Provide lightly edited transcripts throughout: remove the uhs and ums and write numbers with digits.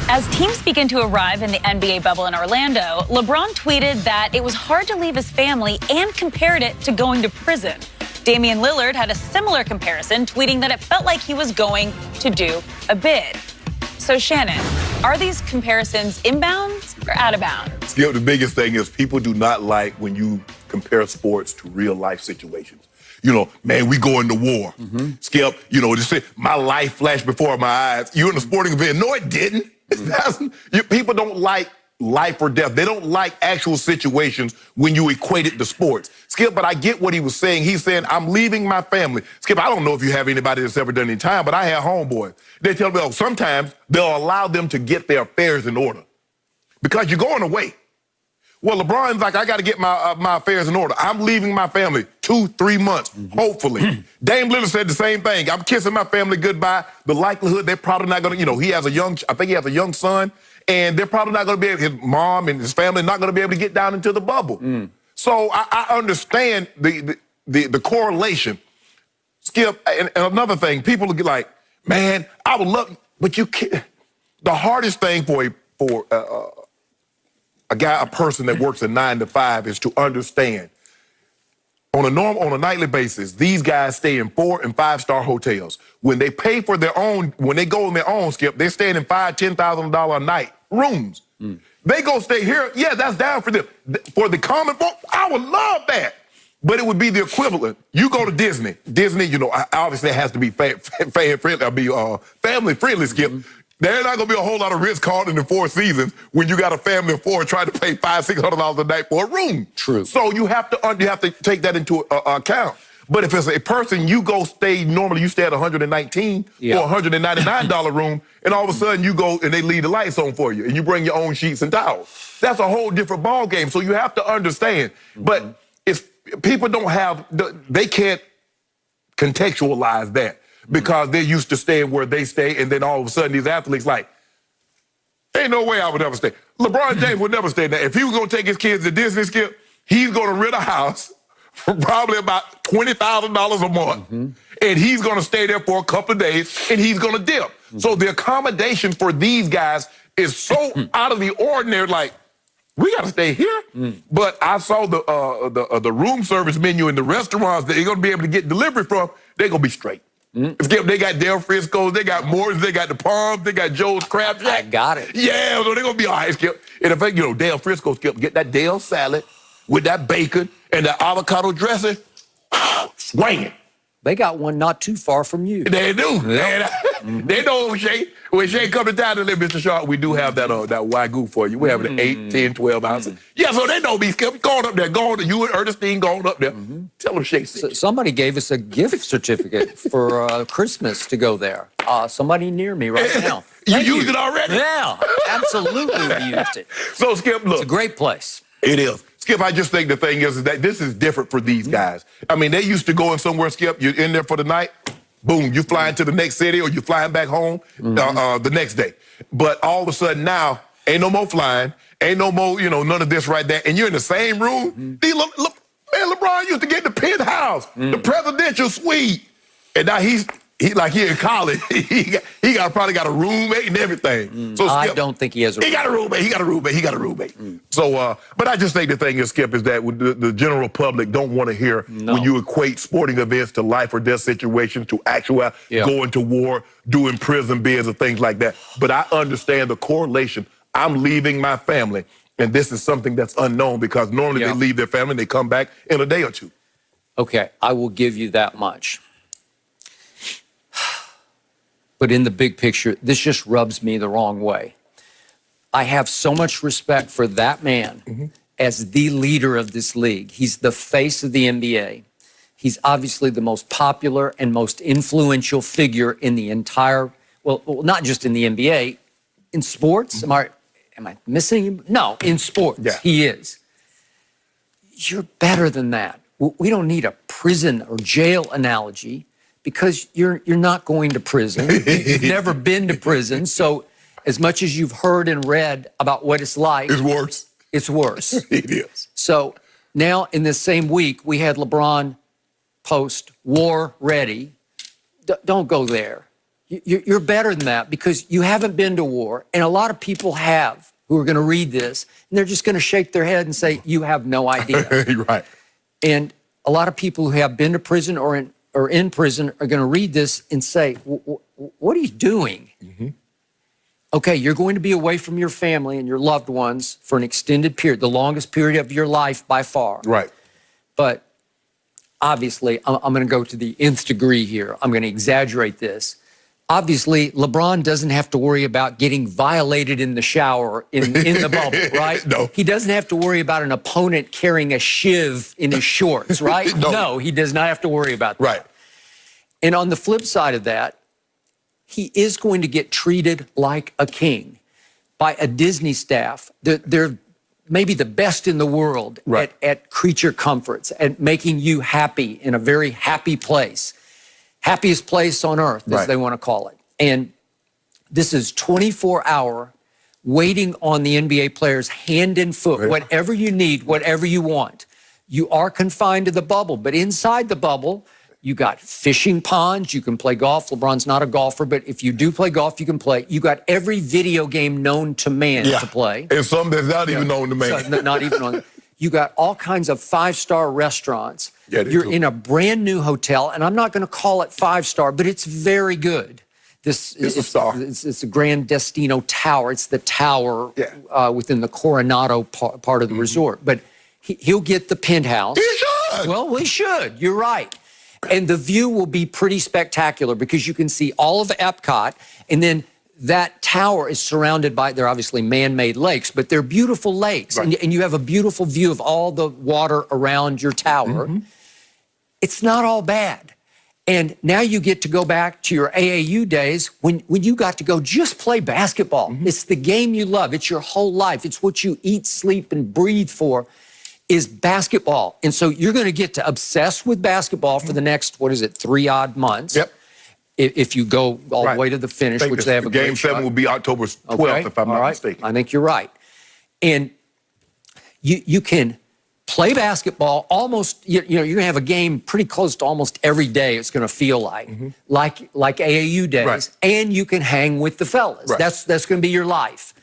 As teams begin to arrive in the NBA bubble in Orlando, LeBron tweeted that it was hard to leave his family and compared it to going to prison. Damian Lillard had a similar comparison, tweeting that it felt like he was going to do a bid. So, Shannon, are these comparisons inbounds or out of bounds? Skip, the biggest thing is people do not like when you compare sports to real life situations. You know, man, we going to war. Skip, you know, just say, my life flashed before my eyes. You're in a sporting event. No, it didn't. People don't like life or death. They don't like actual situations when you equate it to sports. Skip, but I get what he was saying. He's saying, I'm leaving my family. Skip, I don't know if you have anybody that's ever done any time, but I have homeboys. They tell me, oh, sometimes they'll allow them to get their affairs in order because you're going away. Well, LeBron's like, I got to get my affairs in order. I'm leaving my family 2-3 months, hopefully. Dame Lillard said the same thing. I'm kissing my family goodbye. The likelihood they're probably not going to, you know, I think he has a young son, and they're probably not going to be able, his mom and his family not going to be able to get down into the bubble. So I understand the correlation. Skip, and another thing, people will get like, man, I would love, but you can't. The hardest thing for a person that works a 9 to 5 is to understand on a nightly basis, these guys stay in 4- and 5-star hotels. When they pay for their own, when they go on their own, Skip, they're staying in $5,000-$10,000 a night rooms. They go stay here. Yeah, that's down for them. For the common folk, I would love that. But it would be the equivalent. You go to Disney. Disney, you know, obviously it has to be family friendly, Skip. There's not going to be a whole lot of risk caught in the 4 seasons when you got a family of 4 trying to pay $500-$600 a night for a room. True. So you have to take that into account. But if it's a person, you go stay, normally you stay at $119 for a $199 room, and all of a sudden you go and they leave the lights on for you, and you bring your own sheets and towels. That's a whole different ball game. So you have to understand. But if people don't have, they can't contextualize that. Because they're used to staying where they stay, and then all of a sudden these athletes like, ain't no way I would ever stay. LeBron James would never stay there. If he was going to take his kids to Disney, Skip, he's going to rent a house for probably about $20,000 a month, and he's going to stay there for a couple of days, and he's going to dip. So the accommodation for these guys is so out of the ordinary, like, we got to stay here. But I saw the room service menu in the restaurants that you're going to be able to get delivery from, they're going to be straight. They got Del Frisco's, they got Moore's, they got the Palms, they got Joe's Crab Shack. I got it. Yeah, so they're going to be all right, Skip. And in fact, you know, Del Frisco's, Skip, get that Dale salad with that bacon and that avocado dressing, swinging. They got one not too far from you. They do. They know, Shay. When Shay come to town and live, Mr. Sharp, we do have that Wagyu for you. We have it at 8, 10, 12 ounces. Yeah, so they know me, Skip. Go on up there. Go on. You and Ernestine going up there. Tell them Shay said. So somebody gave us a gift certificate for Christmas to go there. Somebody near me right now. You used it already? Yeah, absolutely we used it. So, Skip, look. It's a great place. It is. Skip, I just think the thing is that this is different for these guys. I mean, they used to go in somewhere, Skip, you're in there for the night, boom, you flying to the next city or you flying back home the next day. But all of a sudden now, ain't no more flying, ain't no more, you know, none of this right there, and you're in the same room. Man, LeBron used to get the penthouse, the presidential suite, and now he's in college. he probably got a roommate and everything. So Skip, I don't think he has a roommate. He got a roommate. So, but I just think the thing is, Skip, is that the general public don't want to hear when you equate sporting events to life or death situations, to actual going to war, doing prison bids and things like that. But I understand the correlation. I'm leaving my family, and this is something that's unknown because normally they leave their family and they come back in a day or two. Okay, I will give you that much. But in the big picture, this just rubs me the wrong way. I have so much respect for that man as the leader of this league. He's the face of the NBA. He's obviously the most popular and most influential figure in the entire, well not just in the NBA, in sports. Am I missing him? No, in sports, he is. You're better than that. We don't need a prison or jail analogy, because you're not going to prison. You've never been to prison. So as much as you've heard and read about what it's like. It's worse. It's worse. It is. So now in this same week, we had LeBron post, war ready. Don't go there. You're better than that because you haven't been to war. And a lot of people have who are going to read this, and they're just going to shake their head and say, you have no idea. Right. And a lot of people who have been to prison or in prison are going to read this and say, what are you doing? Okay, you're going to be away from your family and your loved ones for an extended period, the longest period of your life by far. Right. But obviously, I'm going to go to the nth degree here. I'm going to exaggerate this. Obviously, LeBron doesn't have to worry about getting violated in the shower in the bubble, right? No. He doesn't have to worry about an opponent carrying a shiv in his shorts, right? No, he does not have to worry about that. Right. And on the flip side of that, he is going to get treated like a king by a Disney staff. They're maybe the best in the world at creature comforts, at making you happy in a very happy place. Happiest place on earth, as they want to call it. And this is 24-hour waiting on the NBA players hand and foot, whatever you need, whatever you want. You are confined to the bubble, but inside the bubble, you got fishing ponds, you can play golf. LeBron's not a golfer, but if you do play golf, you can play. You got every video game known to man to play. And some that's not even known to man. So, not even on. You got all kinds of five-star restaurants. Yeah, you're in a brand new hotel, and I'm not going to call it five-star, but it's very good. It's a star. It's a Grand Destino Tower. It's the tower within the Coronado part of the resort. But he'll get the penthouse. He should. Well, he should. You're right. And the view will be pretty spectacular because you can see all of Epcot, and then that tower is surrounded by, they're obviously man-made lakes, but they're beautiful lakes. And you have a beautiful view of all the water around your tower. It's not all bad. And now you get to go back to your AAU days when you got to go just play basketball. It's the game you love. It's your whole life. It's what you eat, sleep, and breathe for is basketball. And so you're going to get to obsess with basketball for the next, 3-odd months. If you go all the way to the finish, which they have a Game 7 will be October 12th, if I'm not mistaken. I think you're right. And you can play basketball almost, you're going to have a game pretty close to almost every day, it's going to feel like AAU days. And you can hang with the fellas. That's going to be your life.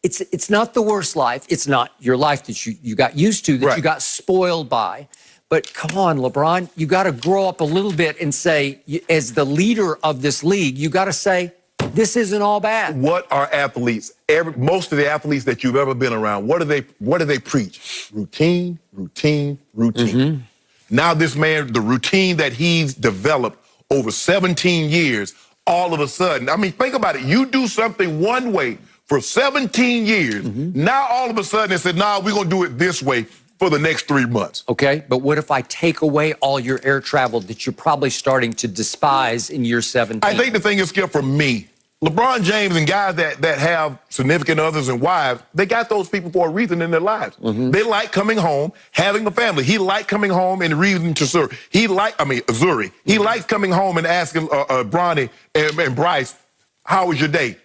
It's not the worst life. It's not your life that you got used to, that you got spoiled by. But come on, LeBron, you got to grow up a little bit and say, as the leader of this league, you got to say, this isn't all bad. What are athletes? Most of the athletes that you've ever been around, what do they preach? Routine, routine, routine. Now this man, the routine that he's developed over 17 years, all of a sudden, I mean, think about it. You do something one way for 17 years. Now all of a sudden they said, nah, we're going to do it this way for the next 3 months. Okay, but what if I take away all your air travel that you're probably starting to despise in year 17? I think the thing is, Skip, for me, LeBron James and guys that have significant others and wives, they got those people for a reason in their lives. They like coming home, having a family. He liked coming home and reading to Zuri. He likes coming home and asking Bronny and Bryce, how was your day?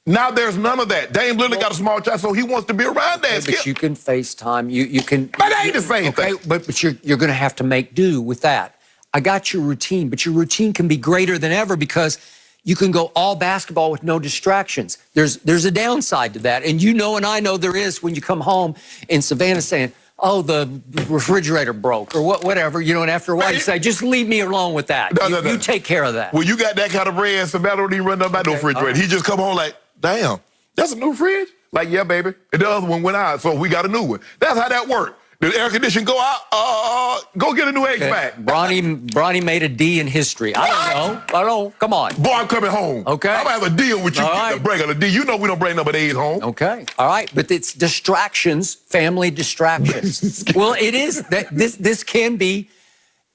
Now there's none of that. Dame Lillard got a small child, so he wants to be around that. But you can FaceTime. You can. But that ain't the same thing. But you're going to have to make do with that. I got your routine, but your routine can be greater than ever because you can go all basketball with no distractions. There's a downside to that, and you know and I know there is when you come home and Savannah's saying, oh, the refrigerator broke or whatever, and after a while you say, just leave me alone with that. You take care of that. Well, you got that kind of bread, Savannah don't even run up by no refrigerator. He just come home like, damn, that's a new fridge? Like, yeah, baby. And the other one went out, so we got a new one. That's how that worked. The air conditioning go out, go get a new HVAC. Bronny made a D in history. I don't know. Come on. Boy, I'm coming home. Okay. I'm going to have a deal with you. Right. Bring a D. You know we don't bring number A's home. Okay. All right. But it's distractions, family distractions. Well, it is. This can be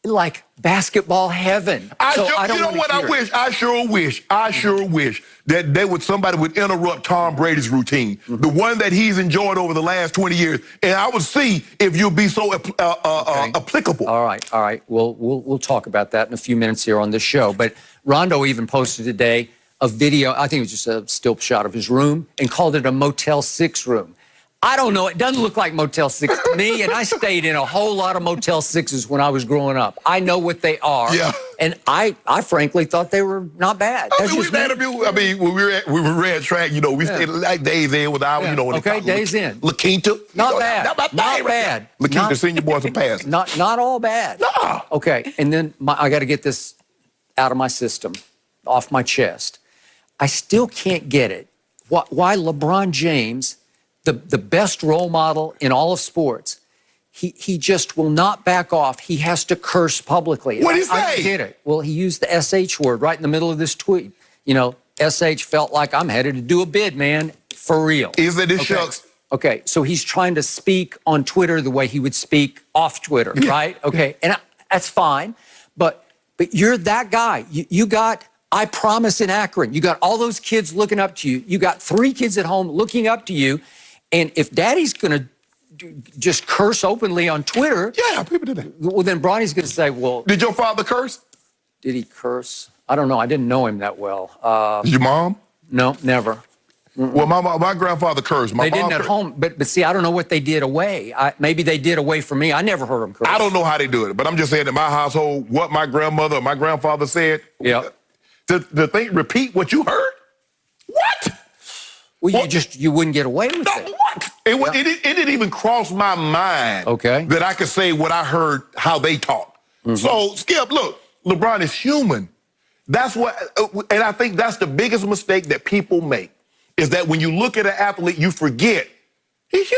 like basketball heaven. I sure wish that somebody would interrupt Tom Brady's routine, the one that he's enjoyed over the last 20 years, and I would see if you'll be so applicable. All right. We'll talk about that in a few minutes here on this show. But Rondo even posted today a video, I think it was just a still shot of his room, and called it a Motel 6 room. I don't know. It doesn't look like Motel 6 to me, and I stayed in a whole lot of Motel 6s when I was growing up. I know what they are. Yeah. And I frankly thought they were not bad. I mean, when we ran track, you know, we stayed like days in without, you know, when okay, days in. La Quinta. Not bad. Not bad. La Quinta senior boys are passing. Not all bad. Nah. Okay, and then I got to get this out of my system, off my chest. I still can't get it. Why LeBron James, the best role model in all of sports, he just will not back off. He has to curse publicly. What did he say? I get it. Well, he used the SH word right in the middle of this tweet. You know, SH felt like I'm headed to do a bid, man, for real. Is it this shucks? Okay, so he's trying to speak on Twitter the way he would speak off Twitter, right? Okay, and that's fine, but you're that guy. You got I Promise in Akron. You got all those kids looking up to you. You got 3 kids at home looking up to you, and if Daddy's going to just curse openly on Twitter, yeah, people do that. Well, then Bronny's going to say, well, did your father curse? Did he curse? I don't know. I didn't know him that well. Did your mom? No, never. Well, my grandfather cursed. They didn't at home, but see, I don't know what they did away. Maybe they did away from me. I never heard them curse. I don't know how they do it, but I'm just saying in my household, what my grandmother or my grandfather said. Yeah. The thing, repeat what you heard. What? Well, you wouldn't get away with it. What? It didn't even cross my mind. Okay. That I could say what I heard, how they talk. So Skip, look, LeBron is human. That's what, and I think that's the biggest mistake that people make. Is that when you look at an athlete, you forget he's human.